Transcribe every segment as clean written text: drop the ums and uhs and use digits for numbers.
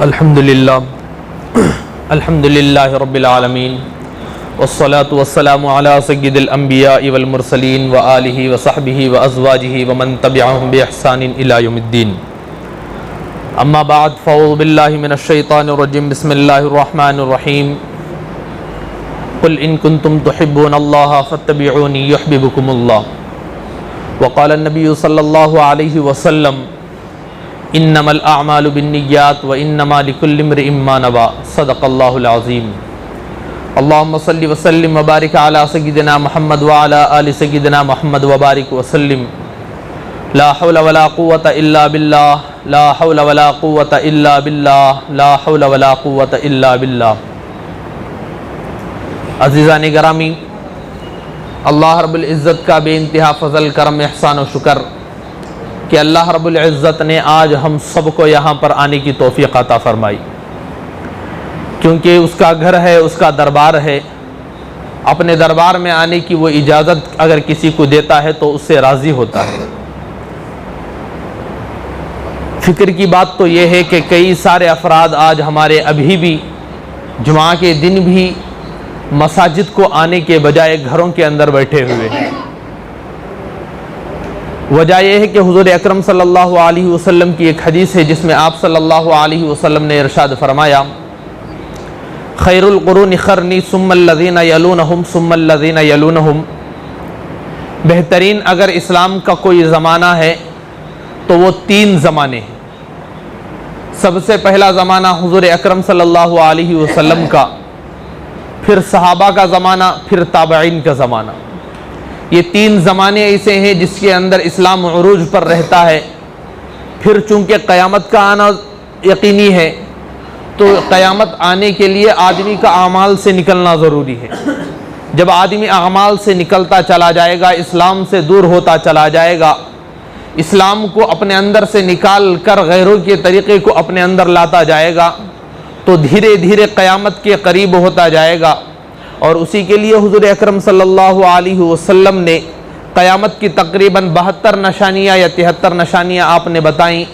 الحمدللہ رب العالمین والصلاة والسلام علی سید الانبیاء والمرسلین وآلہ وصحبہ وازواجہ ومن تبعہم بإحسان الی یوم الدین اما بعد فاعوذ باللہ من الشیطان الرجیم بسم اللہ الرحمن الرحیم قل ان کنتم تحبون اللہ فاتبعونی یحببکم اللہ وقال النبی صلی اللہ علیہ وسلم انما الاعمال بالنیات وانما لکل امرئ ما نوى صدق اللہ العظیم اللہم صلی وسلم وبارک علی سیدنا محمد وعلی آل سیدنا محمد وبارک وسلم لا حول ولا قوة الا باللہ لا حول ولا قوة الا باللہ لا حول ولا قوة الا باللہ عزیزان گرامی، اللہ رب العزت کا بے انتہا فضل، کرم، احسان و شکر کہ اللہ رب العزت نے آج ہم سب کو یہاں پر آنے کی توفیق عطا فرمائی، کیونکہ اس کا گھر ہے، اس کا دربار ہے۔ اپنے دربار میں آنے کی وہ اجازت اگر کسی کو دیتا ہے تو اس سے راضی ہوتا ہے۔ فکر کی بات تو یہ ہے کہ کئی سارے افراد آج ہمارے ابھی بھی جمعہ کے دن بھی مساجد کو آنے کے بجائے گھروں کے اندر بیٹھے ہوئے ہیں۔ وجہ یہ ہے کہ حضور اکرم صلی اللہ علیہ وسلم کی ایک حدیث ہے جس میں آپ صلی اللہ علیہ وسلم نے ارشاد فرمایا، خیر القرون قرنی ثم الذین یلونہم ثم الذین یلونہم، بہترین اگر اسلام کا کوئی زمانہ ہے تو وہ 3 زمانے ہیں۔ سب سے پہلا زمانہ حضور اکرم صلی اللہ علیہ وسلم کا، پھر صحابہ کا زمانہ، پھر تابعین کا زمانہ۔ یہ 3 زمانے ایسے ہیں جس کے اندر اسلام عروج پر رہتا ہے۔ پھر چونکہ قیامت کا آنا یقینی ہے تو قیامت آنے کے لیے آدمی کا اعمال سے نکلنا ضروری ہے۔ جب آدمی اعمال سے نکلتا چلا جائے گا، اسلام سے دور ہوتا چلا جائے گا، اسلام کو اپنے اندر سے نکال کر غیروں کے طریقے کو اپنے اندر لاتا جائے گا تو دھیرے دھیرے قیامت کے قریب ہوتا جائے گا۔ اور اسی کے لیے حضور اکرم صلی اللہ علیہ وسلم نے قیامت کی تقریباً 72 نشانیاں یا 73 نشانیاں آپ نے بتائیں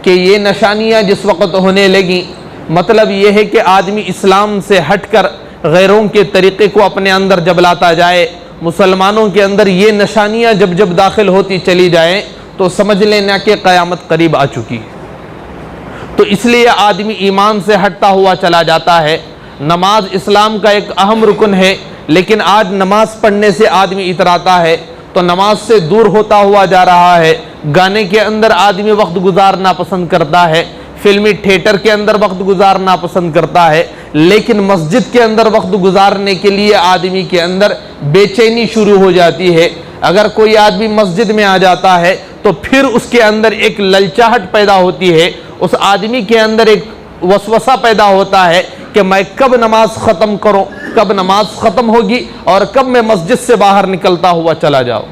کہ یہ نشانیاں جس وقت ہونے لگیں، مطلب یہ ہے کہ آدمی اسلام سے ہٹ کر غیروں کے طریقے کو اپنے اندر جب لاتا جائے، مسلمانوں کے اندر یہ نشانیاں جب داخل ہوتی چلی جائیں تو سمجھ لینا کہ قیامت قریب آ چکی ہے۔ تو اس لیے آدمی ایمان سے ہٹتا ہوا چلا جاتا ہے۔ نماز اسلام کا ایک اہم رکن ہے، لیکن آج نماز پڑھنے سے آدمی اتراتا ہے تو نماز سے دور ہوتا ہوا جا رہا ہے۔ گانے کے اندر آدمی وقت گزارنا پسند کرتا ہے، فلمی تھیٹر کے اندر وقت گزارنا پسند کرتا ہے، لیکن مسجد کے اندر وقت گزارنے کے لیے آدمی کے اندر بے چینی شروع ہو جاتی ہے۔ اگر کوئی آدمی مسجد میں آ جاتا ہے تو پھر اس کے اندر ایک للچاہٹ پیدا ہوتی ہے، اس آدمی کے اندر ایک وسوسہ پیدا ہوتا ہے کہ میں کب نماز ختم کروں، کب نماز ختم ہوگی اور کب میں مسجد سے باہر نکلتا ہوا چلا جاؤں۔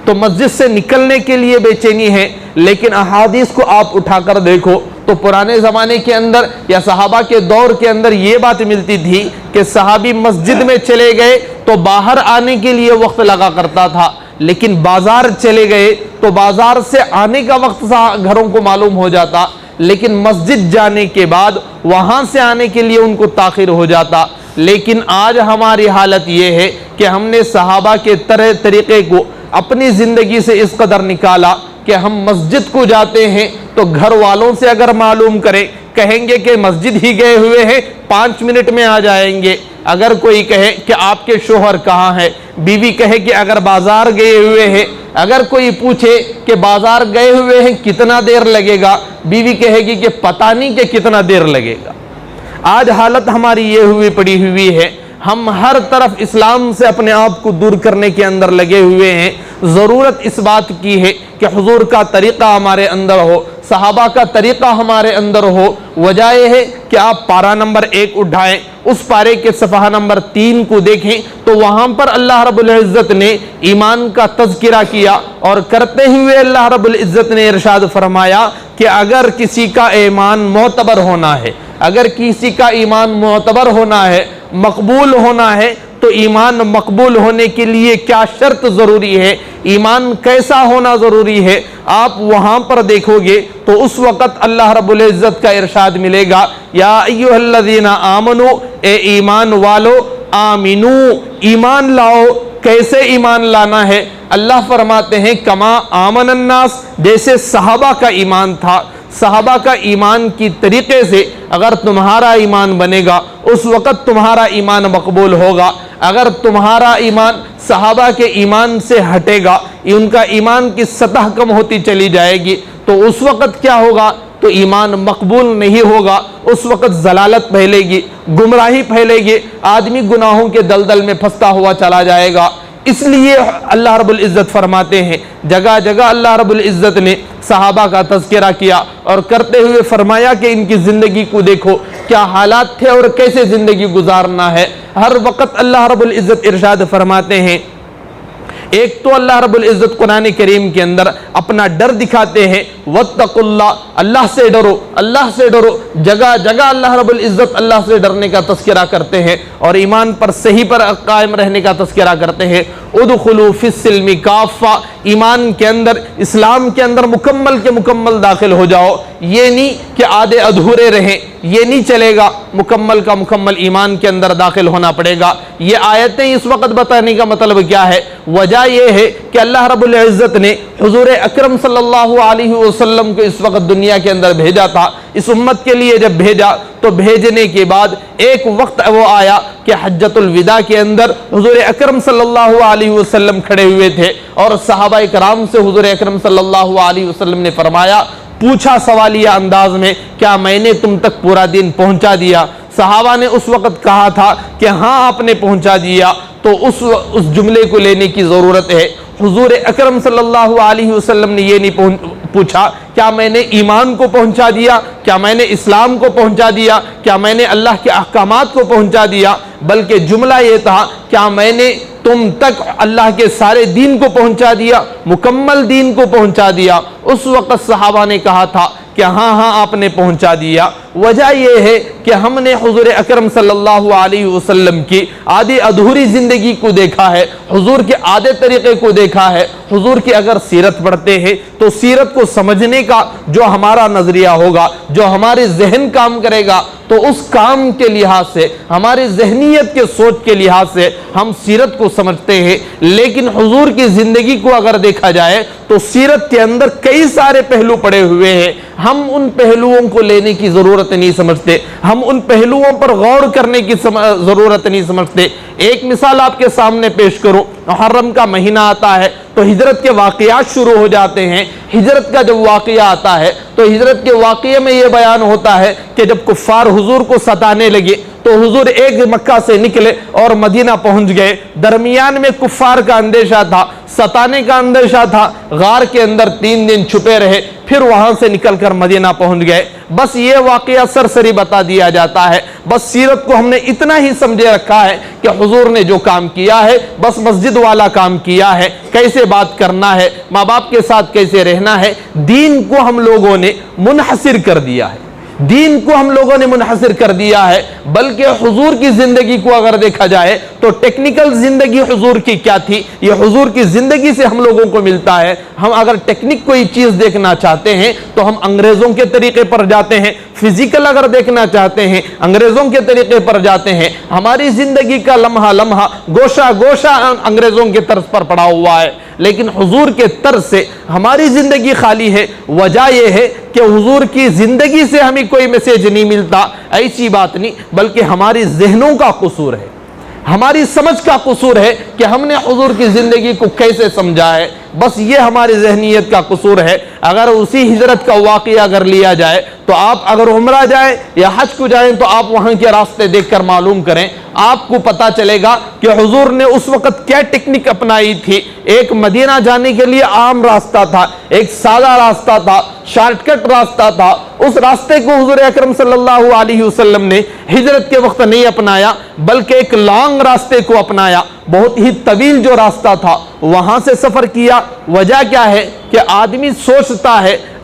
تو مسجد سے نکلنے کے لیے بے چینی ہے، لیکن احادیث کو آپ اٹھا کر دیکھو تو پرانے زمانے کے اندر یا صحابہ کے دور کے اندر یہ بات ملتی تھی کہ صحابی مسجد میں چلے گئے تو باہر آنے کے لیے وقت لگا کرتا تھا، لیکن بازار چلے گئے تو بازار سے آنے کا وقت گھروں کو معلوم ہو جاتا، لیکن مسجد جانے کے بعد وہاں سے آنے کے لیے ان کو تاخیر ہو جاتا۔ لیکن آج ہماری حالت یہ ہے کہ ہم نے صحابہ کے طریقے کو اپنی زندگی سے اس قدر نکالا کہ ہم مسجد کو جاتے ہیں تو گھر والوں سے اگر معلوم کریں، کہیں گے کہ مسجد ہی گئے ہوئے ہیں، 5 منٹ میں آ جائیں گے۔ اگر کوئی کہے کہ آپ کے شوہر کہاں ہے، بیوی کہے کہ اگر بازار گئے ہوئے ہیں، اگر کوئی پوچھے کہ بازار گئے ہوئے ہیں کتنا دیر لگے گا، بیوی کہے گی کہ پتہ نہیں کہ کتنا دیر لگے گا۔ آج حالت ہماری یہ ہوئی پڑی ہوئی ہے، ہم ہر طرف اسلام سے اپنے آپ کو دور کرنے کے اندر لگے ہوئے ہیں۔ ضرورت اس بات کی ہے کہ حضور کا طریقہ ہمارے اندر ہو، صحابہ کا طریقہ ہمارے اندر ہو۔ وجہ یہ ہے کہ آپ پارہ نمبر 1 اٹھائیں، اس پارے کے صفحہ نمبر 3 کو دیکھیں تو وہاں پر اللہ رب العزت نے ایمان کا تذکرہ کیا، اور کرتے ہوئے اللہ رب العزت نے ارشاد فرمایا کہ اگر کسی کا ایمان معتبر ہونا ہے، اگر کسی کا ایمان معتبر ہونا ہے، مقبول ہونا ہے، تو ایمان مقبول ہونے کے لیے کیا شرط ضروری ہے، ایمان کیسا ہونا ضروری ہے، آپ وہاں پر دیکھو گے تو اس وقت اللہ رب العزت کا ارشاد ملے گا، یا ایھا الذین آمنو، اے ایمان والو، آمنو، ایمان لاؤ۔ کیسے ایمان لانا ہے؟ اللہ فرماتے ہیں کما آمن الناس، جیسے صحابہ کا ایمان تھا، صحابہ کا ایمان کی طریقے سے اگر تمہارا ایمان بنے گا اس وقت تمہارا ایمان مقبول ہوگا۔ اگر تمہارا ایمان صحابہ کے ایمان سے ہٹے گا، ان کا ایمان کی سطح کم ہوتی چلی جائے گی، تو اس وقت کیا ہوگا؟ تو ایمان مقبول نہیں ہوگا، اس وقت ضلالت پھیلے گی، گمراہی پھیلے گی، آدمی گناہوں کے دلدل میں پھنستا ہوا چلا جائے گا۔ اس لیے اللہ رب العزت فرماتے ہیں، جگہ جگہ اللہ رب العزت نے صحابہ کا تذکرہ کیا اور کرتے ہوئے فرمایا کہ ان کی زندگی کو دیکھو کیا حالات تھے اور کیسے زندگی گزارنا ہے۔ ہر وقت اللہ رب العزت ارشاد فرماتے ہیں، ایک تو اللہ رب العزت قرآن کریم کے اندر اپنا ڈر دکھاتے ہیں، واتقوا اللہ، اللہ سے ڈرو، اللہ سے ڈرو۔ جگہ جگہ اللہ رب العزت اللہ سے ڈرنے کا تذکرہ کرتے ہیں اور ایمان پر صحیح پر قائم رہنے کا تذکرہ کرتے ہیں۔ ادخلوا فی السلم کافہ، ایمان کے اندر، اسلام کے اندر مکمل کے مکمل داخل ہو جاؤ۔ یہ نہیں کہ آدھے ادھورے رہیں، یہ نہیں چلے گا، مکمل کا مکمل ایمان کے اندر داخل ہونا پڑے گا۔ یہ آیتیں اس وقت بتانے کا مطلب کیا ہے؟ وجہ یہ ہے کہ اللہ رب العزت نے حضور اکرم صلی اللہ علیہ وسلم کو اس وقت دنیا کے اندر بھیجا تھا۔ اس امت کے لیے جب بھیجا تو بھیجنے کے بعد ایک وقت وہ آیا کہ حجۃ الوداع کے اندر حضور اکرم صلی اللہ علیہ وسلم کھڑے ہوئے تھے اور صحابہ کرام سے حضور اکرم صلی اللہ علیہ وسلم نے فرمایا، پوچھا سوالیہ انداز میں، کیا میں نے تم تک پورا دین پہنچا دیا؟ صحابہ نے اس وقت کہا تھا کہ ہاں آپ نے پہنچا دیا۔ تو اس جملے کو لینے کی ضرورت ہے۔ حضور اکرم صلی اللہ علیہ وسلم نے یہ نہیں پوچھا کیا میں نے ایمان کو پہنچا دیا، کیا میں نے اسلام کو پہنچا دیا، کیا میں نے اللہ کے احکامات کو پہنچا دیا، بلکہ جملہ یہ تھا کیا میں نے تم تک اللہ کے سارے دین کو پہنچا دیا، مکمل دین کو پہنچا دیا۔ اس وقت صحابہ نے کہا تھا کہ ہاں ہاں آپ نے پہنچا دیا۔ وجہ یہ ہے کہ ہم نے حضور اکرم صلی اللہ علیہ وسلم کی آدھی ادھوری زندگی کو دیکھا ہے، حضور کے آدھے طریقے کو دیکھا ہے۔ حضور کی اگر سیرت پڑھتے ہیں تو سیرت کو سمجھنے کا جو ہمارا نظریہ ہوگا، جو ہمارے ذہن کام کرے گا، تو اس کام کے لحاظ سے، ہماری ذہنیت کے سوچ کے لحاظ سے ہم سیرت کو سمجھتے ہیں۔ لیکن حضور کی زندگی کو اگر دیکھا جائے تو سیرت کے اندر کئی سارے پہلو پڑے ہوئے ہیں، ہم ان پہلوؤں کو لینے کی ضرورت نہیں سمجھتے، ہم ان پہلوؤں پر غور کرنے کی ضرورت نہیں سمجھتے۔ ایک مثال آپ کے سامنے پیش کروں، محرم کا مہینہ آتا ہے تو ہجرت کے واقعات شروع ہو جاتے ہیں۔ ہجرت کا جب واقعہ آتا ہے تو ہجرت کے واقعے میں یہ بیان ہوتا ہے کہ جب کفار حضور کو ستانے لگے تو حضور ایک مکہ سے نکلے اور مدینہ پہنچ گئے۔ درمیان میں کفار کا اندیشہ تھا، ستانے کا اندیشہ تھا، غار کے اندر 3 دن چھپے رہے، پھر وہاں سے نکل کر مدینہ پہنچ گئے۔ بس یہ واقعہ سرسری بتا دیا جاتا ہے۔ بس سیرت کو ہم نے اتنا ہی سمجھے رکھا ہے کہ حضور نے جو کام کیا ہے بس مسجد والا کام کیا ہے، کیسے بات کرنا ہے، ماں باپ کے ساتھ کیسے رہنا ہے۔ دین کو ہم لوگوں نے منحصر کر دیا ہے، دین کو ہم لوگوں نے منحصر کر دیا ہے۔ بلکہ حضور کی زندگی کو اگر دیکھا جائے تو ٹیکنیکل زندگی حضور کی کیا تھی، یہ حضور کی زندگی سے ہم لوگوں کو ملتا ہے۔ ہم اگر ٹیکنیک کوئی چیز دیکھنا چاہتے ہیں تو ہم انگریزوں کے طریقے پر جاتے ہیں، فزیکل اگر دیکھنا چاہتے ہیں انگریزوں کے طریقے پر جاتے ہیں۔ ہماری زندگی کا لمحہ لمحہ، گوشہ گوشہ انگریزوں کے طرز پر پڑا ہوا ہے، لیکن حضور کے طرز سے ہماری زندگی خالی ہے۔ وجہ یہ ہے کہ حضور کی زندگی سے ہمیں کوئی میسیج نہیں ملتا، ایسی بات نہیں، بلکہ ہماری ذہنوں کا قصور ہے، ہماری سمجھ کا قصور ہے کہ ہم نے حضور کی زندگی کو کیسے سمجھا ہے۔ بس یہ ہماری ذہنیت کا قصور ہے۔ اگر اسی ہجرت کا واقعہ اگر لیا جائے تو آپ اگر عمرہ جائیں یا حج کو جائیں تو آپ وہاں کے راستے دیکھ کر معلوم کریں، آپ کو پتا چلے گا کہ حضور نے اس وقت کیا ٹیکنیک اپنائی تھی۔ ایک مدینہ جانے کے لیے عام راستہ تھا، ایک سادہ راستہ تھا، شارٹ کٹ راستہ تھا۔ اس راستے کو حضور اکرم صلی اللہ علیہ وسلم نے ہجرت کے وقت نہیں اپنایا، بلکہ ایک لانگ راستے کو اپنایا، بہت ہی طویل جو راستہ تھا وہاں سے سفر کیا۔ وجہ کیا ہے کہ آدمی سوچتا ہے،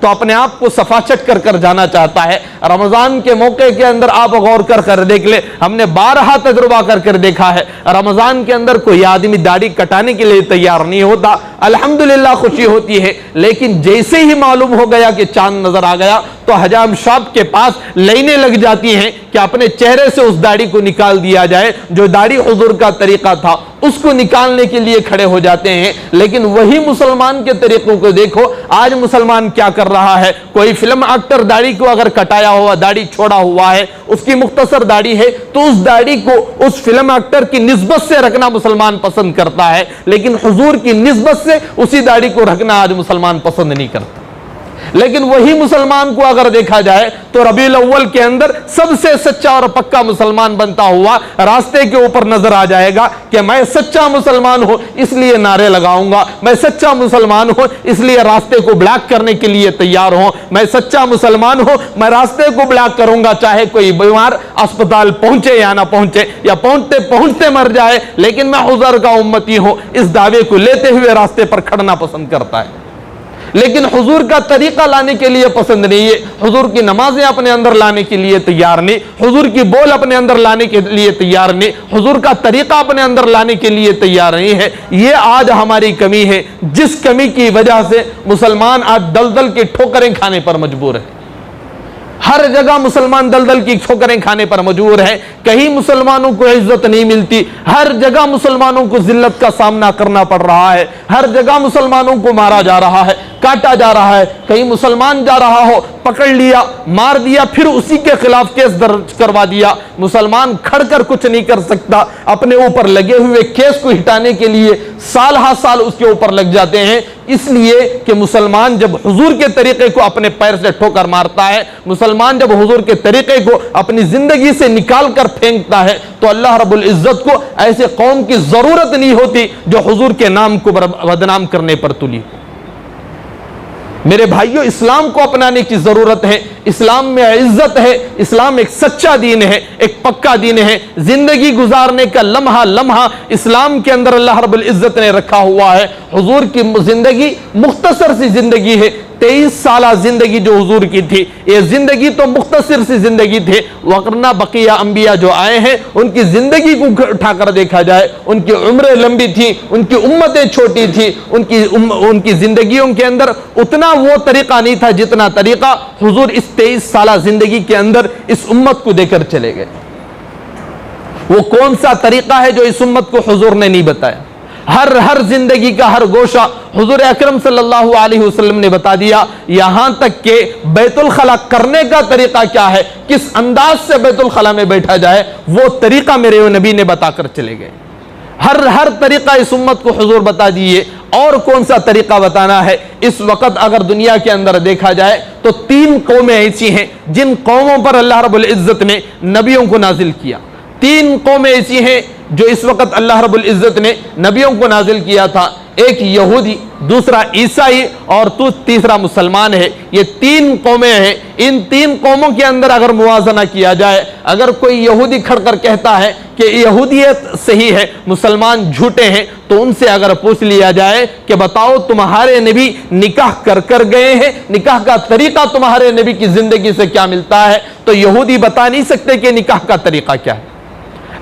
تو اپنے آپ کو صفا چٹ کر کر جانا چاہتا ہے۔ رمضان کے موقع کے اندر آپ غور کر کر دیکھ لیں، ہم نے بارہا تجربہ کر کر دیکھا ہے، رمضان کے اندر کوئی آدمی داڑھی کٹانے کے لیے تیار نہیں ہوتا، الحمدللہ خوشی ہوتی ہے، لیکن جیسے ہی معلوم ہو گیا کہ چاند نظر آ گیا تو حجام صاحب کے پاس لائنیں لگ جاتی ہیں کہ اپنے چہرے سے اس داڑھی کو نکال دیا جائے۔ جو داڑھی حضور کا طریقہ تھا اس کو نکالنے کے لیے کھڑے ہو جاتے ہیں۔ لیکن وہی مسلمان کے طریقوں کو دیکھو، آج مسلمان کیا کر رہا ہے؟ کوئی فلم ایکٹر داڑھی کو اگر کٹایا ہوا، داڑھی چھوڑا ہوا ہے، اس کی مختصر داڑھی ہے، تو اس داڑھی کو اس فلم ایکٹر کی نسبت سے رکھنا مسلمان پسند کرتا ہے، لیکن حضور کی نسبت سے اسی داڑھی کو رکھنا آج مسلمان پسند نہیں کرتا۔ لیکن وہی مسلمان کو اگر دیکھا جائے تو ربیع الاول کے اندر سب سے سچا اور پکا مسلمان بنتا ہوا راستے کے اوپر نظر آ جائے گا کہ میں سچا مسلمان ہوں اس لیے نعرے لگاؤں گا، میں سچا مسلمان ہوں اس لیے راستے کو بلاک کرنے کے لیے تیار ہوں، میں سچا مسلمان ہوں میں راستے کو بلاک کروں گا، چاہے کوئی بیمار اسپتال پہنچے یا نہ پہنچے، یا پہنچتے پہنچتے مر جائے، لیکن میں حضور کا امتی ہوں، اس دعوے کو لیتے ہوئے راستے پر کھڑنا پسند کرتا ہے۔ لیکن حضور کا طریقہ لانے کے لیے پسند نہیں ہے، حضور کی نمازیں اپنے اندر لانے کے لیے تیار نہیں، حضور کی بول اپنے اندر لانے کے لیے تیار نہیں، حضور کا طریقہ اپنے اندر لانے کے لیے تیار نہیں ہے۔ یہ آج ہماری کمی ہے، جس کمی کی وجہ سے مسلمان آج دلدل کی ٹھوکریں کھانے پر مجبور ہے۔ ہر جگہ مسلمان دلدل کی ٹھوکریں کھانے پر مجبور ہے، کہیں مسلمانوں کو عزت نہیں ملتی، ہر جگہ مسلمانوں کو ذلت کا سامنا کرنا پڑ رہا ہے، ہر جگہ مسلمانوں کو مارا جا رہا ہے، کاٹا جا رہا ہے، کہیں مسلمان جا رہا ہو پکڑ لیا، مار دیا، پھر اسی کے خلاف کیس درج کروا دیا۔ مسلمان کھڑ کر کچھ نہیں کر سکتا، اپنے اوپر لگے ہوئے کیس کو ہٹانے کے لیے سال ہا سال اس کے اوپر لگ جاتے ہیں، اس لیے کہ مسلمان جب حضور کے طریقے کو اپنے پیر سے ٹھوکر مارتا ہے، مسلمان جب حضور کے طریقے کو اپنی زندگی سے نکال کر پھینکتا ہے، تو اللہ رب العزت کو ایسے قوم کی ضرورت نہیں ہوتی جو حضور کے نام کو بدنام کرنے پر تلی۔ میرے بھائیوں، اسلام کو اپنانے کی ضرورت ہے، اسلام میں عزت ہے، اسلام ایک سچا دین ہے، ایک پکا دین ہے، زندگی گزارنے کا لمحہ لمحہ اسلام کے اندر اللہ رب العزت نے رکھا ہوا ہے۔ حضور کی زندگی مختصر سی زندگی ہے، 23 سالہ زندگی جو حضور کی تھی، یہ زندگی تو مختصر سی زندگی تھی، ورنہ بقیہ انبیاء جو آئے ہیں ان کی زندگی کو اٹھا کر دیکھا جائے، ان کی عمریں لمبی تھی، ان کی امتیں چھوٹی تھی، ان کی زندگیوں کے اندر اتنا وہ طریقہ نہیں تھا جتنا طریقہ حضور اس 23 سالہ زندگی کے اندر اس امت کو دے کر چلے گئے۔ وہ کون سا طریقہ ہے جو اس امت کو حضور نے نہیں بتایا؟ ہر زندگی کا ہر گوشہ حضور اکرم صلی اللہ علیہ وسلم نے بتا دیا، یہاں تک کہ بیت الخلا کرنے کا طریقہ کیا ہے، کس انداز سے بیت الخلا میں بیٹھا جائے، وہ طریقہ میرے نبی نے بتا کر چلے گئے۔ ہر طریقہ اس امت کو حضور بتا دیے۔ اور کون سا طریقہ بتانا ہے؟ اس وقت اگر دنیا کے اندر دیکھا جائے تو 3 قومیں ایسی ہیں جن قوموں پر اللہ رب العزت نے نبیوں کو نازل کیا۔ 3 قومیں ایسی ہیں جو اس وقت اللہ رب العزت نے نبیوں کو نازل کیا تھا، ایک یہودی، دوسرا عیسائی اور تیسرا مسلمان ہے۔ یہ 3 قومیں ہیں، ان 3 قوموں کے اندر اگر موازنہ کیا جائے، اگر کوئی یہودی کھڑ کر کہتا ہے کہ یہودیت صحیح ہے، مسلمان جھوٹے ہیں، تو ان سے اگر پوچھ لیا جائے کہ بتاؤ تمہارے نبی نکاح کر گئے ہیں، نکاح کا طریقہ تمہارے نبی کی زندگی سے کیا ملتا ہے، تو یہودی بتا نہیں سکتے کہ نکاح کا طریقہ کیا ہے۔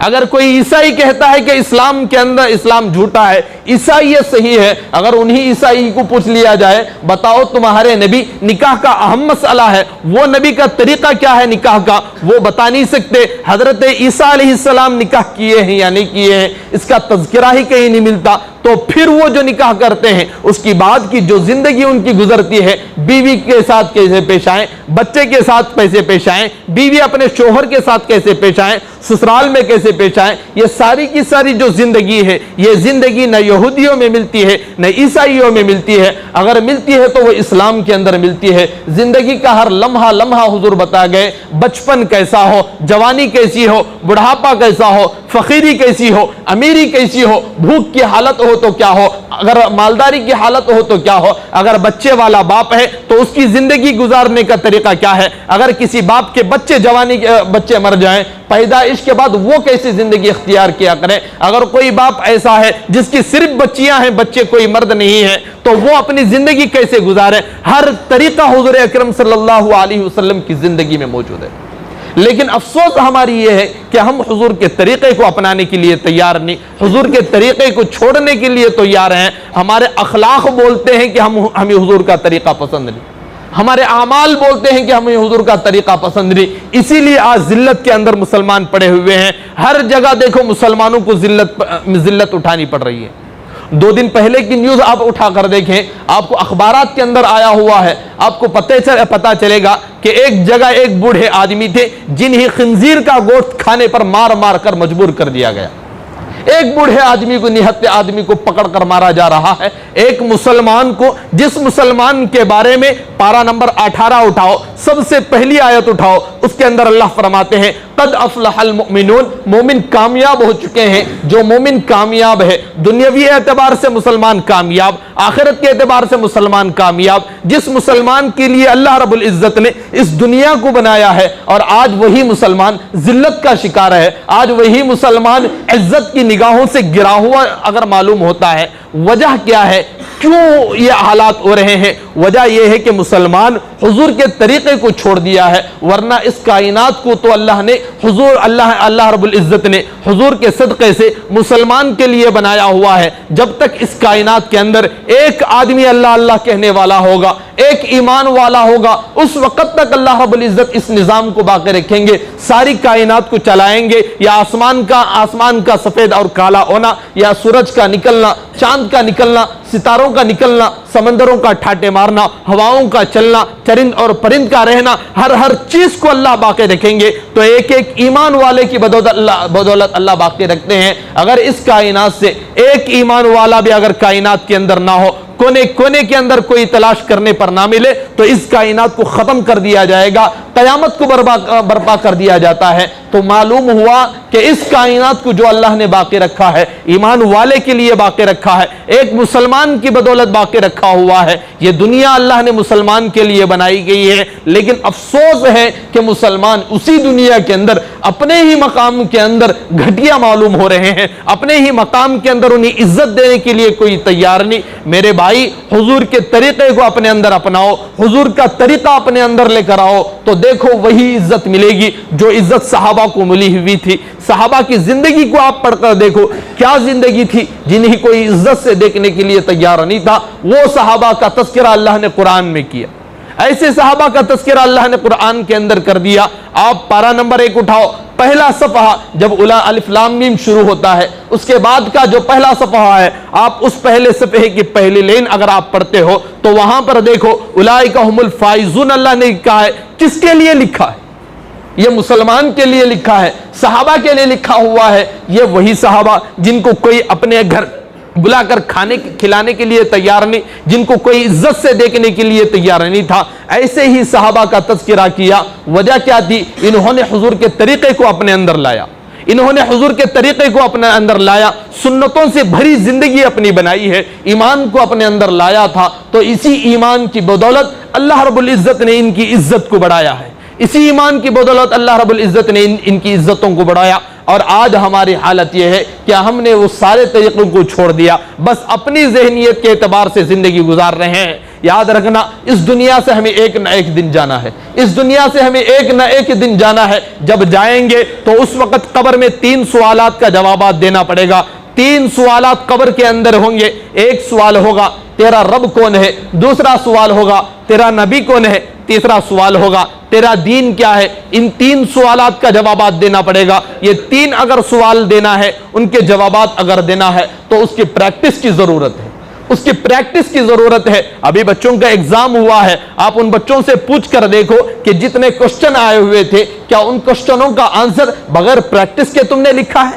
اگر کوئی عیسائی کہتا ہے کہ اسلام کے اندر اسلام جھوٹا ہے، عیسائیت صحیح ہے، اگر انہی عیسائی کو پوچھ لیا جائے بتاؤ تمہارے نبی نکاح کا اہم مسئلہ ہے، وہ نبی کا طریقہ کیا ہے نکاح کا، وہ بتا نہیں سکتے۔ حضرت عیسیٰ علیہ السلام نکاح کیے ہیں یا نہیں کیے ہیں، اس کا تذکرہ ہی کہیں نہیں ملتا۔ تو پھر وہ جو نکاح کرتے ہیں اس کی بعد کی جو زندگی ان کی گزرتی ہے، بیوی کے ساتھ کیسے پیش آئیں، بچے کے ساتھ کیسے پیش آئیں، بیوی اپنے شوہر کے ساتھ کیسے پیش آئیں، سسرال میں کیسے پیش آئیں، یہ ساری کی ساری جو زندگی ہے، یہ زندگی نہ یہودیوں میں ملتی ہے نہ عیسائیوں میں ملتی ہے۔ اگر ملتی ہے تو وہ اسلام کے اندر ملتی ہے۔ زندگی کا ہر لمحہ لمحہ حضور بتا گئے، بچپن کیسا ہو، جوانی کیسی ہو، بڑھاپا کیسا ہو، فقیری کیسی ہو، امیری کیسی ہو، بھوک کی حالت ہو ہو تو کیا ہو، اگر مالداری کی حالت ہو تو کیا ہو، اگر بچے والا باپ ہے تو اس کی زندگی گزارنے کا طریقہ کیا ہے، اگر کسی باپ کے بچے مر جائیں پیدائش کے بعد وہ کیسی زندگی اختیار کیا کرے، اگر کوئی باپ ایسا ہے جس کی صرف بچیاں ہیں، بچے کوئی مرد نہیں ہے، تو وہ اپنی زندگی کیسے گزارے، ہر طریقہ حضور اکرم صلی اللہ علیہ وسلم کی زندگی میں موجود ہے۔ لیکن افسوس ہماری یہ ہے کہ ہم حضور کے طریقے کو اپنانے کے لیے تیار نہیں، حضور کے طریقے کو چھوڑنے کے لیے تیار ہیں۔ ہمارے اخلاق بولتے ہیں کہ ہمیں حضور کا طریقہ پسند نہیں، ہمارے اعمال بولتے ہیں کہ ہمیں حضور کا طریقہ پسند نہیں، اسی لیے آج ذلت کے اندر مسلمان پڑے ہوئے ہیں۔ ہر جگہ دیکھو مسلمانوں کو ذلت اٹھانی پڑ رہی ہے۔ 2 دن پہلے کی نیوز آپ اٹھا کر دیکھیں، آپ کو اخبارات کے اندر آیا ہوا ہے، آپ کو پتہ چلے گا کہ ایک جگہ ایک بوڑھے آدمی تھے جنہیں خنزیر کا گوشت کھانے پر مار مار کر مجبور کر دیا گیا۔ ایک بوڑھے آدمی کو، نہتے آدمی کو پکڑ کر مارا جا رہا ہے۔ ایک مسلمان کو، جس مسلمان کے بارے میں پارہ نمبر 18 اٹھاؤ، سب سے پہلی آیت اٹھاؤ، اس کے اندر اللہ فرماتے ہیں قد افلح المؤمنون، مومن کامیاب ہو چکے ہیں۔ جو مومن کامیاب ہے، دنیاوی اعتبار سے مسلمان کامیاب، آخرت کے اعتبار سے مسلمان کامیاب، جس مسلمان کے لیے اللہ رب العزت نے اس دنیا کو بنایا ہے، اور آج وہی مسلمان ذلت کا شکار ہے، آج وہی مسلمان عزت کی نگاہوں سے گرا ہوا اگر معلوم ہوتا ہے۔ وجہ کیا ہے، کیوں یہ حالات ہو رہے ہیں؟ وجہ یہ ہے کہ مسلمان حضور کے طریقے کو چھوڑ دیا ہے، ورنہ اس کائنات کو تو اللہ رب العزت نے حضور کے صدقے سے مسلمان کے لیے بنایا ہوا ہے۔ جب تک اس کائنات کے اندر ایک آدمی اللہ اللہ کہنے والا ہوگا، ایک ایمان والا ہوگا، اس وقت تک اللہ رب العزت اس نظام کو باقی رکھیں گے، ساری کائنات کو چلائیں گے۔ یا آسمان کا سفید اور کالا ہونا، یا سورج کا نکلنا، چاند کا نکلنا، ستاروں کا نکلنا، سمندروں کا ٹھاٹے مارنا، ہواؤں کا چلنا، چرند اور پرند کا رہنا، ہر چیز کو اللہ باقی رکھیں گے۔ تو ایک ایمان والے کی بدولت اللہ باقی رکھتے ہیں۔ اگر اس کائنات سے ایک ایمان والا بھی اگر کائنات کے اندر نہ ہو، کونے کے اندر کوئی تلاش کرنے پر نہ ملے، تو اس کائنات کو ختم کر دیا جائے گا، قیامت کو برپا کر دیا جاتا ہے۔ تو معلوم ہوا کہ اس کائنات کو جو اللہ نے باقی رکھا ہے، ایمان والے کے لیے باقی رکھا ہے، ایک مسلمان کی بدولت باقی رکھا ہوا ہے۔ یہ دنیا اللہ نے مسلمان کے لیے بنائی گئی ہے، لیکن افسوس ہے کہ مسلمان اسی دنیا کے اندر اپنے ہی مقام کے اندر گھٹیا معلوم ہو رہے ہیں، اپنے ہی مقام کے اندر انہیں عزت دینے کے لیے کوئی تیار نہیں۔ میرے بھائی، حضور کے طریقے کو اپنے اندر اپناؤ، حضور کا طریقہ اپنے اندر لے کر آؤ، تو دیکھو وہی عزت ملے گی جو عزت صحابہ کو ملی ہوئی تھی۔ صحابہ کی زندگی کو آپ پڑھ کر دیکھو، کیا زندگی تھی، جنہیں کوئی عزت سے دیکھنے کے لیے تیار نہیں تھا۔ وہ صحابہ کا تذکرہ اللہ نے قرآن میں کیا، ایسے صحابہ کا تذکرہ اللہ نے قرآن کے اندر کر دیا۔ آپ پارہ نمبر 1 اٹھاؤ، پہلا صفحہ جب الف لام میم شروع ہوتا ہے، اس کے بعد کا جو پہلا صفحہ ہے، آپ اس پہلے صفحے کی پہلی لائن اگر آپ پڑھتے ہو تو وہاں پر دیکھو اولئک هم الفائزون، اللہ نے کہا ہے، کس کے لیے لکھا ہے؟ یہ مسلمان کے لیے لکھا ہے، صحابہ کے لیے لکھا ہوا ہے۔ یہ وہی صحابہ جن کو کوئی اپنے گھر بلا کر کھلانے کے لیے تیار نہیں، جن کو کوئی عزت سے دیکھنے کے لیے تیار نہیں تھا، ایسے ہی صحابہ کا تذکرہ کیا۔ وجہ کیا تھی؟ انہوں نے حضور کے طریقے کو اپنے اندر لایا، انہوں نے حضور کے طریقے کو اپنے اندر لایا، سنتوں سے بھری زندگی اپنی بنائی ہے، ایمان کو اپنے اندر لایا تھا۔ تو اسی ایمان کی بدولت اللہ رب العزت نے ان کی عزت کو بڑھایا ہے، اسی ایمان کی بدولت اللہ رب العزت نے ان کی عزتوں کو بڑھایا۔ اور آج ہماری حالت یہ ہے کہ ہم نے وہ سارے طریقوں کو چھوڑ دیا، بس اپنی ذہنیت کے اعتبار سے زندگی گزار رہے ہیں۔ یاد رکھنا، اس دنیا سے ہمیں ایک نہ ایک دن جانا ہے، اس دنیا سے ہمیں ایک نہ ایک دن جانا ہے۔ جب جائیں گے تو اس وقت قبر میں 3 سوالات کا جوابات دینا پڑے گا۔ 3 سوالات قبر کے اندر ہوں گے۔ ایک سوال ہوگا تیرا رب کون ہے، دوسرا سوال ہوگا تیرا نبی کون ہے، تیسرا سوال ہوگا تیرا دین کیا ہے۔ ان 3 سوالات کا جوابات دینا پڑے گا۔ یہ 3 اگر سوال دینا ہے، ان کے جوابات اگر دینا ہے، تو اس کی پریکٹس کی ضرورت ہے، اس کی پریکٹس کی ضرورت ہے۔ ابھی بچوں کا ایگزام ہوا ہے، آپ ان بچوں سے پوچھ کر دیکھو کہ جتنے کوشچن آئے ہوئے تھے، کیا ان کوشچنوں کا آنسر بغیر پریکٹس کے تم نے لکھا ہے؟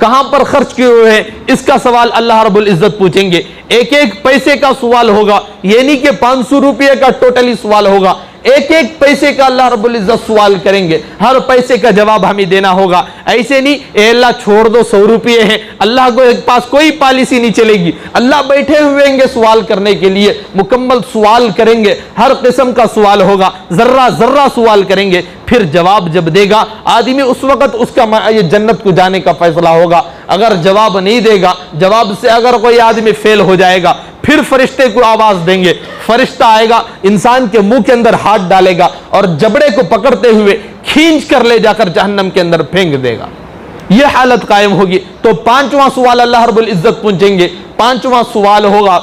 کہاں پر خرچ کیے ہوئے ہیں، اس کا سوال اللہ رب العزت پوچھیں گے۔ ایک ایک پیسے کا سوال ہوگا، یہ نہیں کہ 500 روپے کا ٹوٹلی سوال ہوگا، ایک ایک پیسے کا اللہ رب العزت سوال کریں گے، ہر پیسے کا جواب ہمیں دینا ہوگا۔ ایسے نہیں اے اللہ چھوڑ دو 100 روپے ہیں، اللہ کو پاس کوئی پالیسی نہیں چلے گی، اللہ بیٹھے ہوئے ہیں سوال کرنے کے لیے، مکمل سوال کریں گے، ہر قسم کا سوال ہوگا، ذرہ ذرہ سوال کریں گے، پھر جواب جب دے گا آدمی اس وقت اس کا یہ جنت کو جانے کا فیصلہ ہوگا۔ اگر جواب نہیں دے گا، جواب سے اگر کوئی آدمی فیل ہو جائے گا، پھر فرشتے کو آواز دیں گے، فرشتہ آئے گا، انسان کے منہ کے اندر ہاتھ ڈالے گا اور جبڑے کو پکڑتے ہوئے کھینچ کر لے جا کر جہنم کے اندر پھینک دے گا۔ یہ حالت قائم ہوگی۔ تو 5واں سوال اللہ رب العزت پوچھیں گے۔ 5واں سوال ہوگا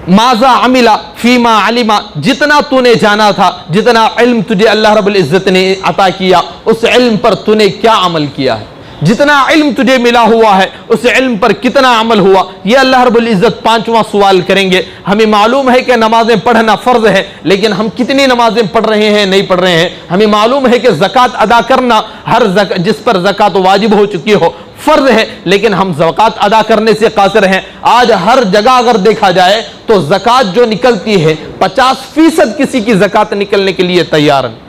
ماذا عمل فیما علم، جتنا تو نے جانا تھا، جتنا علم تجھے اللہ رب العزت نے عطا کیا، اس علم پر تو نے کیا عمل کیا ہے، جتنا علم تجھے ملا ہوا ہے اس علم پر کتنا عمل ہوا، یہ اللہ رب العزت 5واں سوال کریں گے۔ ہمیں معلوم ہے کہ نمازیں پڑھنا فرض ہے، لیکن ہم کتنی نمازیں پڑھ رہے ہیں، نہیں پڑھ رہے ہیں۔ ہمیں معلوم ہے کہ زکوٰۃ ادا کرنا جس پر زکوٰۃ واجب ہو چکی ہو فرض ہے، لیکن ہم زکوٰۃ ادا کرنے سے قاصر ہیں۔ آج ہر جگہ اگر دیکھا جائے تو زکوٰۃ جو نکلتی ہے 50% کسی کی زکوٰۃ نکلنے کے لیے تیار ہے۔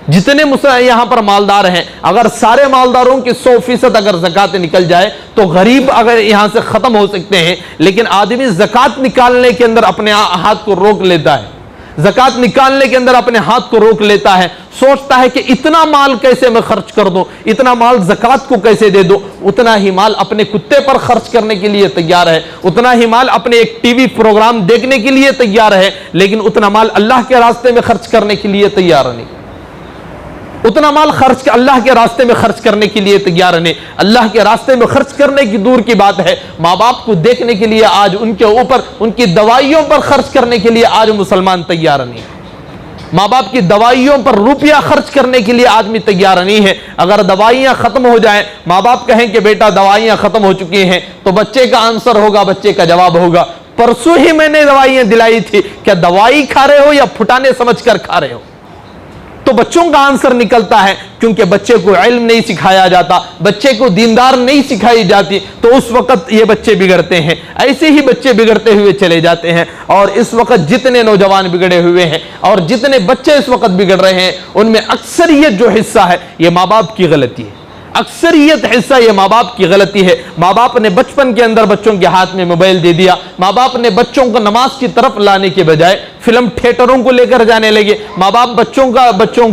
جتنے یہاں پر مالدار ہیں، اگر سارے مالداروں کی 100% اگر زکوٰۃ نکل جائے تو غریب اگر یہاں سے ختم ہو سکتے ہیں، لیکن آدمی زکوٰۃ نکالنے کے اندر اپنے ہاتھ کو روک لیتا ہے، زکوٰۃ نکالنے کے اندر اپنے ہاتھ کو روک لیتا ہے، سوچتا ہے کہ اتنا مال کیسے میں خرچ کر دوں، اتنا مال زکوٰۃ کو کیسے دے دوں۔ اتنا ہی مال اپنے کتے پر خرچ کرنے کے لیے تیار ہے، اتنا ہی مال اپنے ایک ٹی وی پروگرام دیکھنے کے لیے تیار ہے، لیکن اتنا مال اللہ کے راستے میں خرچ کرنے کے لیے تیار نہیں۔ اتنا مال اللہ کے راستے میں خرچ کرنے کے لیے تیار نہیں۔ اللہ کے راستے میں خرچ کرنے کی دور کی بات ہے، ماں باپ کو دیکھنے کے لیے آج ان کے اوپر ان کی دوائیوں پر خرچ کرنے کے لیے آج مسلمان تیار نہیں۔ ماں باپ کی دوائیوں پر روپیہ خرچ کرنے کے لیے آدمی تیار نہیں ہے۔ اگر دوائیاں ختم ہو جائیں، ماں باپ کہیں کہ بیٹا دوائیاں ختم ہو چکی ہیں، تو بچے کا آنسر ہوگا، بچے کا جواب ہوگا پرسوں ہی میں نے دوائیاں دلائی تھی، کیا دوائی کھا رہے ہو یا پھٹانے سمجھ کر کھا رہے ہو؟ تو بچوں کا آنسر نکلتا ہے، کیونکہ بچے کو علم نہیں سکھایا جاتا، بچے کو دیندار نہیں سکھائی جاتی، تو اس وقت یہ بچے بگڑتے ہیں۔ ایسے ہی بچے بگڑتے ہوئے چلے جاتے ہیں، اور اس وقت جتنے نوجوان بگڑے ہوئے ہیں اور جتنے بچے اس وقت بگڑ رہے ہیں، ان میں اکثریت جو حصہ ہے یہ ماں باپ کی غلطی ہے، اکثریت حصہ یہ ماں باپ کی غلطی ہے۔ ماں باپ نے بچپن کے اندر بچوں کے ہاتھ میں موبائل دے دیا، ماں باپ نے بچوں کو نماز کی طرف لانے کے بجائے فلم تھیٹروں کو لے کر جانے لگے، ماں باپ بچوں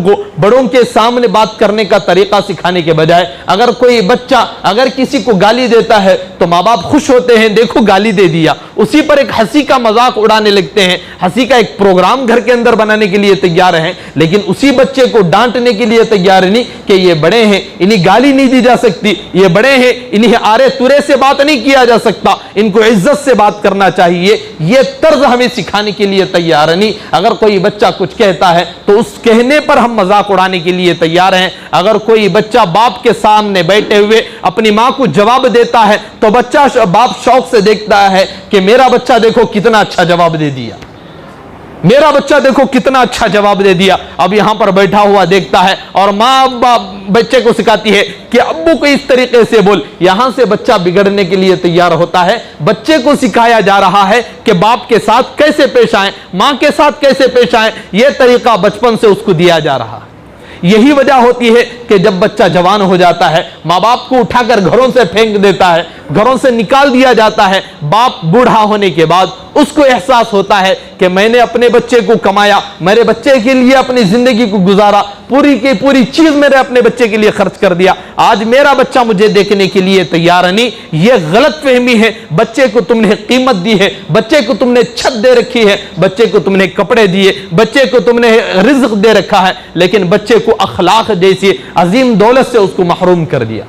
کو بڑوں کے سامنے بات کرنے کا طریقہ سکھانے کے بجائے اگر کوئی بچہ اگر کسی کو گالی دیتا ہے تو ماں باپ خوش ہوتے ہیں، دیکھو گالی دے دیا، اسی پر ایک ہنسی کا مذاق اڑانے لگتے ہیں، ہنسی کا ایک پروگرام گھر کے اندر بنانے کے لیے تیار ہیں، لیکن اسی بچے کو ڈانٹنے کے لیے تیار نہیں کہ یہ بڑے ہیں، انہیں گالی نہیں دی جا سکتی، یہ بڑے ہیں، انہیں آرے تورے سے بات نہیں کیا جا سکتا، ان کو عزت سے بات کرنا چاہیے، یہ طرز ہمیں سکھانے کے لیے تیار نہیں۔ اگر کوئی بچہ کچھ کہتا ہے تو اس کہنے پر ہم مذاق اڑانے کے لیے تیار ہیں۔ اگر کوئی بچہ باپ کے سامنے بیٹھے ہوئے اپنی ماں کو جواب دیتا ہے تو باپ شوق سے دیکھتا ہے کہ میرا بچہ دیکھو کتنا اچھا جواب دے دیا، میرا بچہ دیکھو کتنا اچھا جواب دے دیا۔ اب یہاں پر بیٹھا ہوا دیکھتا ہے اور ماں بچے کو سکھاتی ہے کہ ابو کو اس طریقے سے بول، یہاں سے بچہ بگڑنے کے لیے تیار ہوتا ہے۔ بچے کو سکھایا جا رہا ہے کہ باپ کے ساتھ کیسے پیش آئیں، ماں کے ساتھ کیسے پیش آئیں، یہ طریقہ بچپن سے اس کو دیا جا رہا ہے۔ یہی وجہ ہوتی ہے کہ جب بچہ جوان ہو جاتا ہے، ماں باپ کو اٹھا کر گھروں سے پھینک دیتا ہے، گھروں سے نکال دیا جاتا ہے۔ باپ بوڑھا ہونے کے بعد اس کو احساس ہوتا ہے کہ میں نے اپنے بچے کو کمایا، میرے بچے کے لیے اپنی زندگی کو گزارا، پوری کی پوری چیز میرے اپنے بچے کے لیے خرچ کر دیا، آج میرا بچہ مجھے دیکھنے کے لیے تیار نہیں۔ یہ غلط فہمی ہے۔ بچے کو تم نے قیمت دی ہے، بچے کو تم نے چھت دے رکھی ہے، بچے کو تم نے کپڑے دیے، بچے کو تم نے رزق دے رکھا ہے، لیکن بچے کو اخلاق جیسی عظیم دولت سے اس کو محروم کر دیا،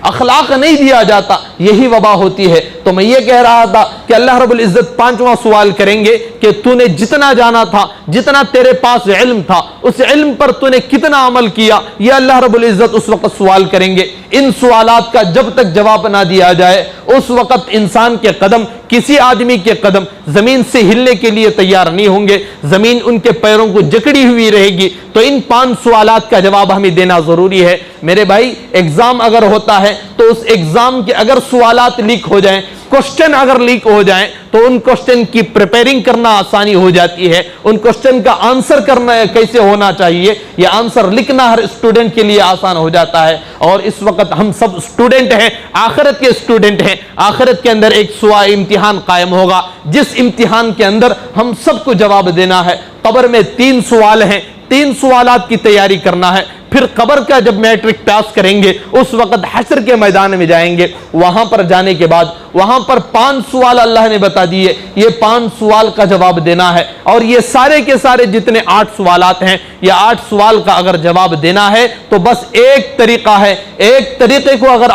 اخلاق نہیں دیا جاتا، یہی وبا ہوتی ہے۔ تو میں یہ کہہ رہا تھا کہ اللہ رب العزت 5واں سوال کریں گے کہ تو نے جتنا جانا تھا، جتنا تیرے پاس علم تھا، اس علم پر تو نے کتنا عمل کیا، یہ اللہ رب العزت اس وقت سوال کریں گے۔ ان سوالات کا جب تک جواب نہ دیا جائے اس وقت انسان کے قدم، کسی آدمی کے قدم زمین سے ہلنے کے لیے تیار نہیں ہوں گے، زمین ان کے پیروں کو جکڑی ہوئی رہے گی۔ تو ان 5 سوالات کا جواب ہمیں دینا ضروری ہے۔ میرے بھائی، ایگزام اگر ہوتا ہے تو اس ایگزام کے اگر سوالات لیک ہو جائیں، کوشچن اگر لیک ہو جائیں تو ان کوشچن کی پریپیرنگ کرنا آسانی ہو جاتی ہے، ان کوشچن کا آنسر کرنا کیسے ہونا چاہیے، یہ آنسر لکھنا ہر اسٹوڈنٹ کے لیے آسان ہو جاتا ہے۔ اور اس وقت ہم سب اسٹوڈنٹ ہیں، آخرت کے اسٹوڈنٹ ہیں، آخرت کے اندر ایک امتحان قائم ہوگا، جس امتحان کے اندر ہم سب کو جواب دینا ہے۔ قبر میں 3 سوال ہیں، 3 سوالات کی تیاری کرنا ہے۔ پھر قبر کا جب میٹرک پاس کریں گے اس وقت حشر کے میدان میں جائیں گے، وہاں پر جانے کے بعد وہاں پر 5 سوال اللہ نے بتا دیے، یہ 5 سوال کا جواب دینا ہے۔ اور یہ سارے کے سارے جتنے 8 سوالات ہیں، یہ 8 سوال کا اگر جواب دینا ہے تو بس ایک طریقہ ہے، ایک طریقے کو اگر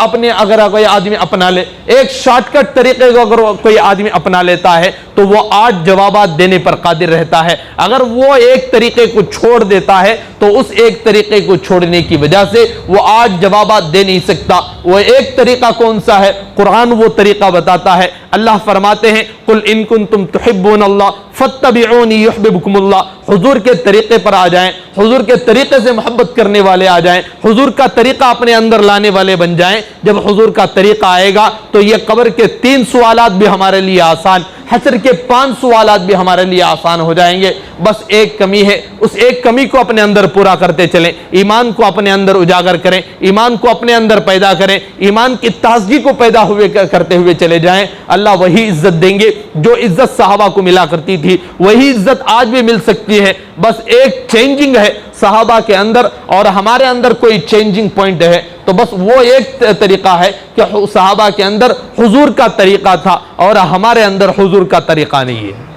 کوئی آدمی اپنا لے، ایک شارٹ کٹ طریقے کو اگر کوئی آدمی اپنا لیتا ہے تو وہ 8 جوابات دینے پر قادر رہتا ہے۔ اگر وہ ایک طریقے کو چھوڑ دیتا ہے تو اس ایک طریقے کو چھوڑنے کی وجہ سے وہ 8 جوابات دے نہیں سکتا۔ وہ ایک طریقہ کون سا ہے؟ قرآن وہ طریقہ بتاتا ہے۔ اللہ فرماتے ہیں قل ان کنتم تحبون اللہ فاتبعونی یحببکم اللہ، حضور کے طریقے پر آ جائیں، حضور کے طریقے سے محبت کرنے والے آ جائیں، حضور کا طریقہ اپنے اندر لانے والے بن جائیں۔ جب حضور کا طریقہ آئے گا تو یہ قبر کے 3 سوالات بھی ہمارے لیے آسان، حشر کے 5 سوالات بھی ہمارے لیے آسان ہو جائیں گے۔ بس ایک کمی ہے، اس ایک کمی کو اپنے اندر پورا کرتے چلیں، ایمان کو اپنے اندر اجاگر کریں، ایمان کو اپنے اندر پیدا کریں، ایمان کی تازگی کو پیدا کرتے ہوئے چلے جائیں۔ اللہ وہی عزت دیں گے جو عزت صحابہ کو ملا کرتی تھی، وہی عزت آج بھی مل سکتی ہے۔ بس ایک چینجنگ ہے صحابہ کے اندر اور ہمارے اندر کوئی چینجنگ پوائنٹ ہے، تو بس وہ ایک طریقہ ہے کہ صحابہ کے اندر حضور کا طریقہ تھا اور ہمارے اندر حضور کا طریقہ نہیں ہے۔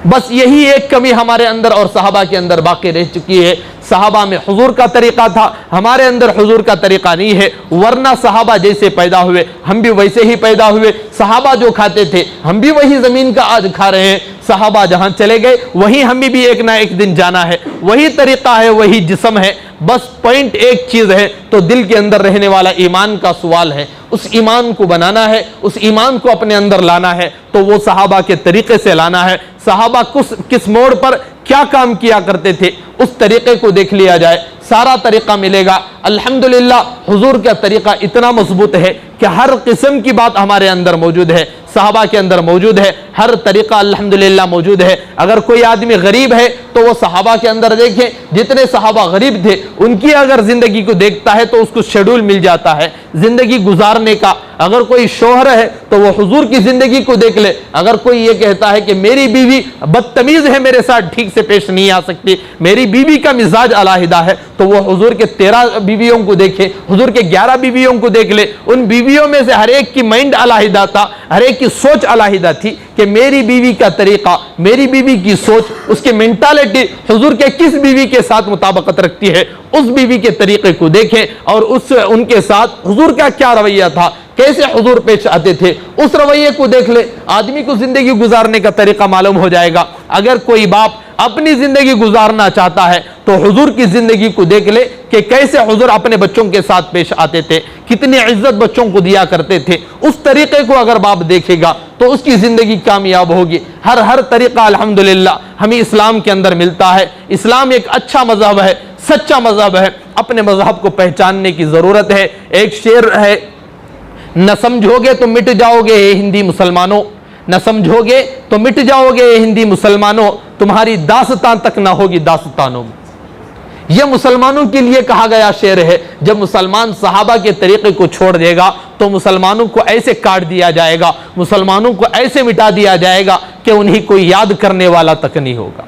بس یہی ایک کمی ہمارے اندر اور صحابہ کے اندر باقی رہ چکی ہے۔ صحابہ میں حضور کا طریقہ تھا، ہمارے اندر حضور کا طریقہ نہیں ہے، ورنہ صحابہ جیسے پیدا ہوئے ہم بھی ویسے ہی پیدا ہوئے۔ صحابہ جو کھاتے تھے ہم بھی وہی زمین کا آج کھا رہے ہیں، صحابہ جہاں چلے گئے وہیں ہمیں بھی ایک نہ ایک دن جانا ہے، وہی طریقہ ہے، وہی جسم ہے۔ بس پوائنٹ ایک چیز ہے، تو دل کے اندر رہنے والا ایمان کا سوال ہے، اس ایمان کو بنانا ہے، اس ایمان کو اپنے اندر لانا ہے، تو وہ صحابہ کے طریقے سے لانا ہے۔ صحابہ کس موڑ پر کیا کام کیا کرتے تھے اس طریقے کو دیکھ لیا جائے، سارا طریقہ ملے گا۔ الحمدللہ حضور کا طریقہ اتنا مضبوط ہے کہ ہر قسم کی بات ہمارے اندر موجود ہے، صحابہ کے اندر موجود ہے، ہر طریقہ الحمدللہ موجود ہے۔ اگر کوئی آدمی غریب ہے تو وہ صحابہ کے اندر دیکھیں، جتنے صحابہ غریب تھے ان کی اگر زندگی کو دیکھتا ہے تو اس کو شیڈول مل جاتا ہے زندگی گزارنے کا۔ اگر کوئی شوہر ہے تو وہ حضور کی زندگی کو دیکھ لے، اگر کوئی یہ کہتا ہے کہ میری بیوی بدتمیز ہے، میرے ساتھ ٹھیک سے پیش نہیں آ سکتی، میری بیوی کا مزاج علیحدہ ہے، تو وہ حضور کے 13 بیویوں کو دیکھے، حضور کے 11 بیویوں کو دیکھ لے، ان بیویوں میں سے ہر ایک کی مائنڈ علیحدہ تھا، ہر ایک کی سوچ علیحدہ تھی کہ میری بیوی کا طریقہ، میری بیوی کی سوچ، اس کی مینٹالٹی حضور کے کس بیوی کے ساتھ مطابقت رکھتی ہے، اس بیوی کے طریقے کو دیکھیں اور ان کے ساتھ حضور کا کیا رویہ تھا، کیسے حضور پیش آتے تھے، اس رویے کو دیکھ لے، آدمی کو زندگی گزارنے کا طریقہ معلوم ہو جائے گا۔ اگر کوئی باپ اپنی زندگی گزارنا چاہتا ہے تو حضور کی زندگی کو دیکھ لے کہ کیسے حضور اپنے بچوں کے ساتھ پیش آتے تھے، کتنی عزت بچوں کو دیا کرتے تھے، اس طریقے کو اگر باپ دیکھے گا تو اس کی زندگی کامیاب ہوگی۔ ہر طریقہ الحمدللہ ہمیں اسلام کے اندر ملتا ہے۔ اسلام ایک اچھا مذہب ہے، سچا مذہب ہے، اپنے مذہب کو پہچاننے کی ضرورت ہے۔ ایک شعر ہے، نہ سمجھو گے تو مٹ جاؤ گے اے ہندی مسلمانوں، نہ سمجھو گے تو مٹ جاؤ گے اے ہندی مسلمانوں، تمہاری داستان تک نہ ہوگی داستانوں میں۔ یہ مسلمانوں کے لیے کہا گیا شعر ہے۔ جب مسلمان صحابہ کے طریقے کو چھوڑ دے گا تو مسلمانوں کو ایسے کاٹ دیا جائے گا، مسلمانوں کو ایسے مٹا دیا جائے گا کہ انہیں کوئی یاد کرنے والا تک نہیں ہوگا۔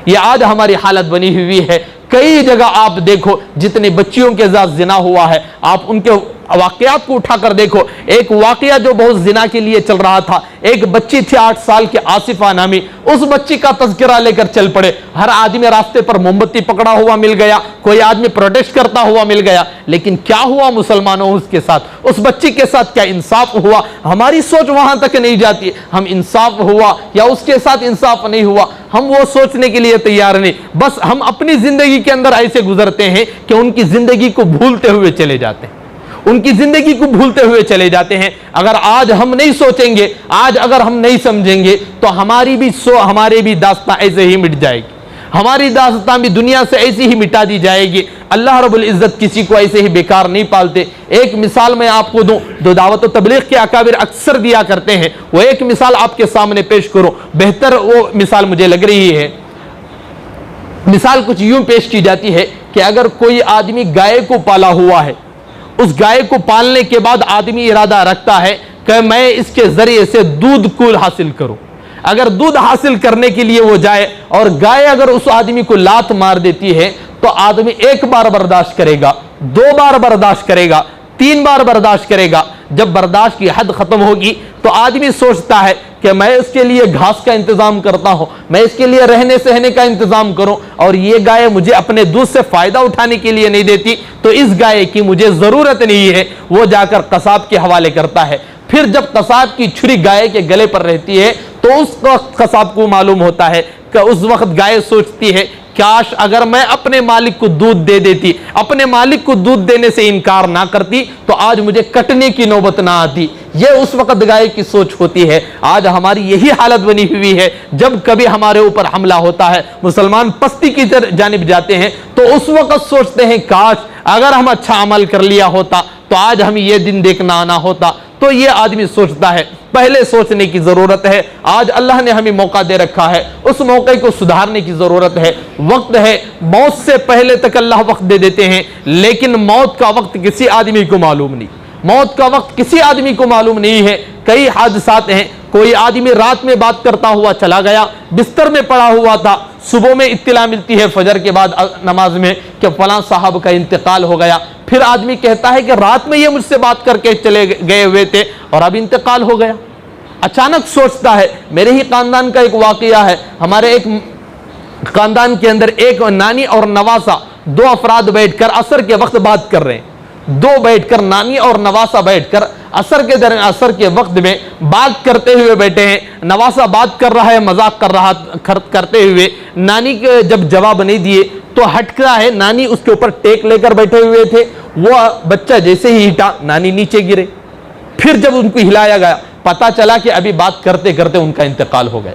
یہ آج ہماری حالت بنی ہوئی ہے۔ کئی جگہ آپ دیکھو جتنے بچیوں کے ساتھ زنا ہوا ہے، آپ ان کے واقعات کو اٹھا کر دیکھو۔ ایک واقعہ جو بہت زنا کے لیے چل رہا تھا، ایک بچی تھی 8 سال کی آصفہ نامی، اس بچی کا تذکرہ لے کر چل پڑے، ہر آدمی راستے پر موم بتی پکڑا ہوا مل گیا، کوئی آدمی پروٹیسٹ کرتا ہوا مل گیا، لیکن کیا ہوا مسلمانوں اس کے ساتھ، اس بچی کے ساتھ کیا انصاف ہوا؟ ہماری سوچ وہاں تک نہیں جاتی، ہم انصاف ہوا یا اس کے ساتھ انصاف نہیں ہوا ہم وہ سوچنے کے لیے تیار نہیں، بس ہم اپنی زندگی کے اندر ایسے گزرتے ہیں کہ ان کی زندگی کو بھولتے ہوئے چلے جاتے ہیں، ان کی زندگی کو بھولتے ہوئے چلے جاتے ہیں۔ اگر آج ہم نہیں سوچیں گے، آج اگر ہم نہیں سمجھیں گے تو ہمارے بھی داستان ایسے ہی مٹ جائے گی۔ ہماری داستان بھی دنیا سے ایسی ہی مٹا دی جائے گی۔ اللہ رب العزت کسی کو ایسے ہی بیکار نہیں پالتے۔ ایک مثال میں آپ کو دوں، جو دعوت و تبلیغ کے اکابر اکثر دیا کرتے ہیں، وہ ایک مثال آپ کے سامنے پیش کروں، بہتر وہ مثال مجھے لگ رہی ہے۔ مثال کچھ یوں پیش کی جاتی ہے کہ اگر کوئی آدمی گائے کو پالا ہوا ہے، اس گائے کو پالنے کے بعد آدمی ارادہ رکھتا ہے کہ میں اس کے ذریعے سے دودھ کو حاصل کروں۔ اگر دودھ حاصل کرنے کے لیے وہ جائے اور گائے اگر اس آدمی کو لات مار دیتی ہے تو آدمی ایک بار برداشت کرے گا، 2 بار برداشت کرے گا، 3 بار برداشت کرے گا۔ جب برداشت کی حد ختم ہوگی تو آدمی سوچتا ہے کہ میں اس کے لیے گھاس کا انتظام کرتا ہوں، میں اس کے لیے رہنے سہنے کا انتظام کروں، اور یہ گائے مجھے اپنے دودھ سے فائدہ اٹھانے کے لیے نہیں دیتی تو اس گائے کی مجھے ضرورت نہیں ہے۔ وہ جا کر قصاب کے حوالے کرتا ہے۔ پھر جب قصاب کی چھری گائے کے گلے پر رہتی ہے تو اس وقت قصاب کو معلوم ہوتا ہے کہ اس وقت گائے سوچتی ہے کاش اگر میں اپنے مالک کو دودھ دے دیتی، اپنے مالک کو دودھ دینے سے انکار نہ کرتی تو آج مجھے کٹنے کی نوبت نہ آتی۔ یہ اس وقت گائے کی سوچ ہوتی ہے۔ آج ہماری یہی حالت بنی ہوئی ہے، جب کبھی ہمارے اوپر حملہ ہوتا ہے، مسلمان پستی کی جانب جاتے ہیں تو اس وقت سوچتے ہیں کاش اگر ہم اچھا عمل کر لیا ہوتا تو آج ہمیں یہ دن دیکھنا آنا ہوتا۔ تو یہ آدمی سوچتا ہے، پہلے سوچنے کی ضرورت ہے۔ آج اللہ نے ہمیں موقع دے رکھا ہے، اس موقع کو سدھارنے کی ضرورت ہے۔ وقت ہے، موت سے پہلے تک اللہ وقت دے دیتے ہیں، لیکن موت کا وقت کسی آدمی کو معلوم نہیں۔ موت کا وقت کسی آدمی کو معلوم نہیں ہے۔ کئی حادثات ہیں، کوئی آدمی رات میں بات کرتا ہوا چلا گیا، بستر میں پڑا ہوا تھا، صبح میں اطلاع ملتی ہے فجر کے بعد نماز میں کہ فلاں صاحب کا انتقال ہو گیا۔ پھر آدمی کہتا ہے کہ رات میں یہ مجھ سے بات کر کے چلے گئے ہوئے تھے اور اب انتقال ہو گیا۔ اچانک سوچتا ہے، میرے ہی خاندان کا ایک واقعہ ہے، ہمارے ایک خاندان کے اندر ایک نانی اور نواسا 2 افراد بیٹھ کر عصر کے وقت بات کر رہے ہیں۔ 2 بیٹھ کر، نانی اور نواسا بیٹھ کر عصر کے وقت میں بات کرتے ہوئے بیٹھے ہیں۔ نواسا بات کر رہا ہے، مذاق کرتے ہوئے، نانی کے جب جواب نہیں دیے تو ہٹکا ہے، نانی اس کے اوپر ٹیک لے کر بیٹھے ہوئے تھے، وہ بچہ جیسے ہی ہٹا نانی نیچے گرے۔ پھر جب ان کو ہلایا گیا پتا چلا کہ ابھی بات کرتے کرتے ان کا انتقال ہو گیا۔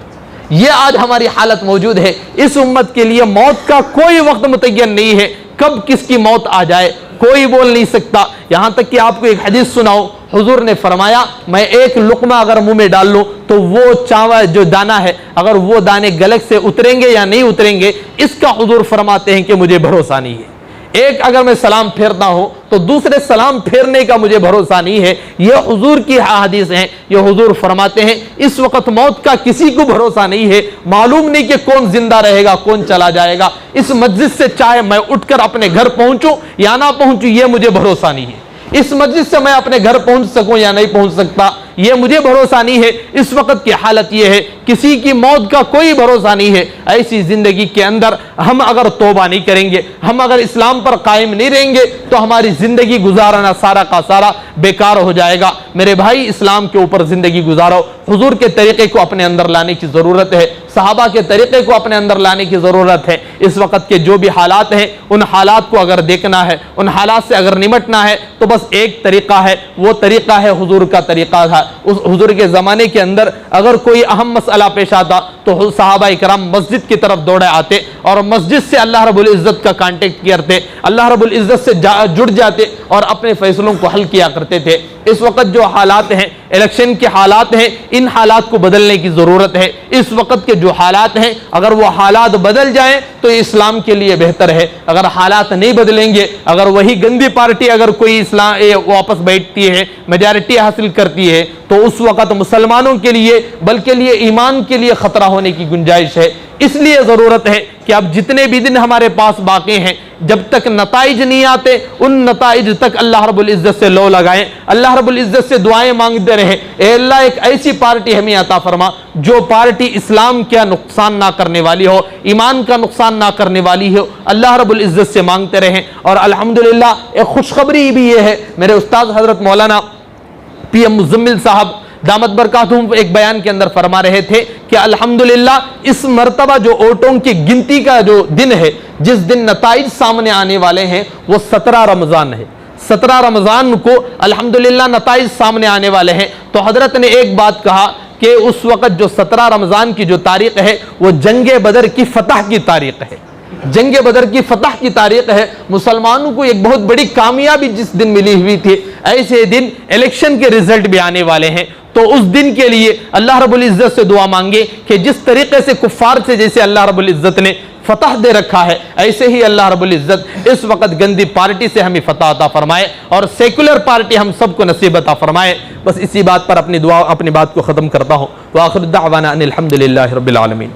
یہ آج ہماری حالت موجود ہے۔ اس امت کے لیے موت کا کوئی وقت متعین نہیں ہے، کب کس کی موت آ جائے کوئی بول نہیں سکتا۔ یہاں تک کہ آپ کو ایک حدیث سناؤ، حضور نے فرمایا میں ایک لقمہ اگر منہ میں ڈال لوں تو وہ چاول جو دانہ ہے اگر وہ دانے گلے سے اتریں گے یا نہیں اتریں گے، اس کا حضور فرماتے ہیں کہ مجھے بھروسہ نہیں ہے۔ ایک اگر میں سلام پھیرتا ہوں تو دوسرے سلام پھیرنے کا مجھے بھروسہ نہیں ہے۔ یہ حضور کی حدیث ہیں، یہ حضور فرماتے ہیں اس وقت موت کا کسی کو بھروسہ نہیں ہے، معلوم نہیں کہ کون زندہ رہے گا کون چلا جائے گا۔ اس مسجد سے چاہے میں اٹھ کر اپنے گھر پہنچوں یا نہ پہنچوں یہ مجھے بھروسہ نہیں ہے۔ اس مسجد سے میں اپنے گھر پہنچ سکوں یا نہیں پہنچ سکتا یہ مجھے بھروسہ نہیں ہے۔ اس وقت کی حالت یہ ہے، کسی کی موت کا کوئی بھروسہ نہیں ہے۔ ایسی زندگی کے اندر ہم اگر توبہ نہیں کریں گے، ہم اگر اسلام پر قائم نہیں رہیں گے تو ہماری زندگی گزارنا سارا کا سارا بیکار ہو جائے گا۔ میرے بھائی، اسلام کے اوپر زندگی گزارو، حضور کے طریقے کو اپنے اندر لانے کی ضرورت ہے، صحابہ کے طریقے کو اپنے اندر لانے کی ضرورت ہے۔ اس وقت کے جو بھی حالات ہیں ان حالات کو اگر دیکھنا ہے، ان حالات سے اگر نمٹنا ہے تو بس ایک طریقہ ہے، وہ طریقہ ہے حضور کا طریقہ تھا۔ اس حضور کے زمانے کے اندر اگر کوئی اہم مسئلہ پیش آتا تو صحابہ کرام مسجد کی طرف دوڑے آتے اور مسجد سے اللہ رب العزت کا کانٹیکٹ کرتے، اللہ رب العزت سے جڑ جاتے اور اپنے فیصلوں کو حل کیا کرتے تھے۔ اس وقت جو حالات ہیں، الیکشن کے حالات ہیں، ان حالات کو بدلنے کی ضرورت ہے۔ اس وقت کے جو حالات ہیں اگر وہ حالات بدل جائیں تو اسلام کے لیے بہتر ہے۔ اگر حالات نہیں بدلیں گے، اگر وہی گندی پارٹی اگر کوئی اسلام واپس بیٹھتی ہے، میجارٹی حاصل کرتی ہے تو اس وقت مسلمانوں کے لیے بلکہ لیے ایمان کے لیے خطرہ ہونے کی گنجائش ہے۔ اس لیے ضرورت ہے کہ اب جتنے بھی دن ہمارے پاس باقی ہیں جب تک نتائج نہیں آتے ان نتائج تک اللہ رب العزت سے لو لگائیں، اللہ رب العزت سے دعائیں مانگتے رہیں، اے اللہ ایک ایسی پارٹی ہمیں عطا فرما جو پارٹی اسلام کا نقصان نہ کرنے والی ہو، ایمان کا نقصان نہ کرنے والی ہو۔ اللہ رب العزت سے مانگتے رہیں۔ اور الحمدللہ ایک خوشخبری بھی یہ ہے، میرے استاد حضرت مولانا پی ایم مزمل صاحب دامت برکاتہم ایک بیان کے اندر فرما رہے تھے کہ الحمدللہ اس مرتبہ جو ووٹوں کی گنتی کا جو دن ہے، جس دن نتائج سامنے آنے والے ہیں وہ 17 رمضان ہے۔ 17 رمضان کو الحمدللہ نتائج سامنے آنے والے ہیں۔ تو حضرت نے ایک بات کہا کہ اس وقت جو 17 رمضان کی جو تاریخ ہے وہ جنگ بدر کی فتح کی تاریخ ہے، جنگ بدر کی فتح کی تاریخ ہے۔ مسلمانوں کو ایک بہت بڑی کامیابی جس دن ملی ہوئی تھی، ایسے دن الیکشن کے رزلٹ بھی آنے والے ہیں، تو اس دن کے لیے اللہ رب العزت سے دعا مانگے کہ جس طریقے سے کفار سے جیسے اللہ رب العزت نے فتح دے رکھا ہے، ایسے ہی اللہ رب العزت اس وقت گندی پارٹی سے ہمیں فتح عطا فرمائے اور سیکولر پارٹی ہم سب کو نصیب عطا فرمائے۔ بس اسی بات پر اپنی بات کو ختم کرتا ہوں۔ وآخر دعوانا ان الحمد للہ رب العالمین۔